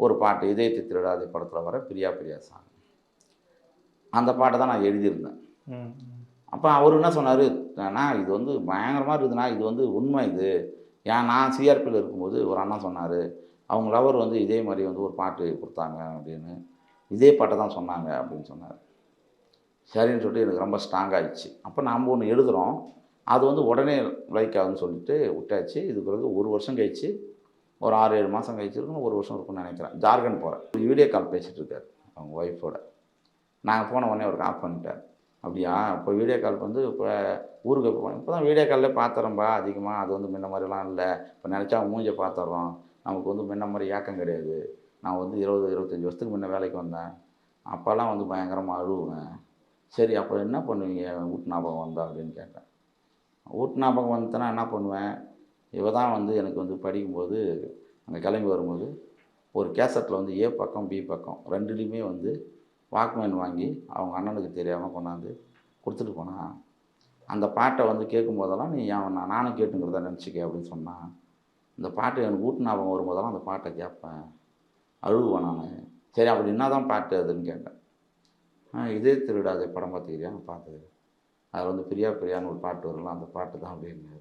ஒரு பாட்டு இதயத்தை திருடாதே படத்தில் வர பிரியா பிரியா சாங். அந்த பாட்டை தான் நான் எழுதியிருந்தேன். ம். அப்போ அவரு என்ன சொன்னாரு, "அண்ணா இது வந்து பயங்கரமா இருக்குதுண்ணா. இது வந்து உண்மை இது. ஏன் நான் சிஆர்பில இருக்கும்போது ஒரு அண்ணா சொன்னாரு. அவங்க லவர் வந்து இதே மாரி வந்து ஒரு பாட்டு குடுத்தாங்க அப்படின்னு. இதே பாட்ட தான் சொன்னாங்க" அப்படின்னு சொன்னாரு. சரின்னு சொல்லிட்டு எனக்கு ரொம்ப ஸ்ட்ராங் ஆயிடுச்சு. அப்போ நாம ஒண்ணு எழுதுறோம். அது வந்து உடனே லைக் ஆகுதுன்னு சொல்லிட்டு விட்டாச்சு. இதுக்கு பிறகு 1 வருஷம் கழிச்சு, ஒரு 6, 7 மாசம் கழிச்சு இருக்கும். 1 வருஷம் இருக்கும்னு நெனைக்கிறேன். ஜார்க்கண்ட் போறேன். வீடியோ கால் பேசிட்டு இருக்காரு. அவங்க ஒய்ஃபோட. நாங்க போன உடனே அவருக்கு ஆஃப் பண்ணிட்டாரு. "அப்படியா? இப்போ வீடியோ கால் வந்து இப்போ ஊருக்கு எப்போ போனேன்?" "இப்போ தான் வீடியோ கால்லே பார்த்துறேன்பா அதிகமா. அது வந்து முன்ன மாரிலாம் இல்ல. இப்போ நெனச்சா அவன் மூஞ்ச பார்த்துர்றோம். நமக்கு வந்து முன்ன மாரி ஏக்கம் கிடையாது. நான் வந்து 20, 25 வருஷத்துக்கு முன்ன வேலைக்கு வந்தேன். அப்போலாம் வந்து பயங்கரமா அழுவேன். சரி அப்போ என்ன பண்ணுவீங்க வீட்டு ஞாபகம் வந்தா?" அப்படின்னு கேட்டேன். வீட்டு ஞாபகம் வந்துச்சுன்னா என்ன பண்ணுவேன், இவ தான் வந்து எனக்கு வந்து படிக்கும்போது, அங்கே கிளம்பி வரும்போது, ஒரு கேசட்டில் வந்து ஏ பக்கம், பி பக்கம் 2லயுமே வந்து வாக்மேன் வாங்கி, அவங்க அண்ணனுக்கு தெரியாம கொண்டாந்து குடுத்துட்டு போனா. அந்த பாட்ட வந்து கேட்கும்போதெல்லாம், "நீ நானும் கேட்டுங்கிறத நெனச்சுக்க" அப்படின்னு சொன்னா. இந்த பாட்டு எனக்கு வீட்டு ஞாபகம் வரும்போதெல்லாம் அந்த பாட்ட கேட்பேன். அழுவேன் நானு. சரி அப்படி என்ன தான் பாட்டு அதுன்னு கேட்டேன். இதே திருடாதே படம் பார்த்துக்கிறியா? பார்த்தது. அதில வந்து பிரியா பிரியான்னு ஒரு பாட்டு வரும்ல, அந்த பாட்டு தான் அப்படின்னாரு.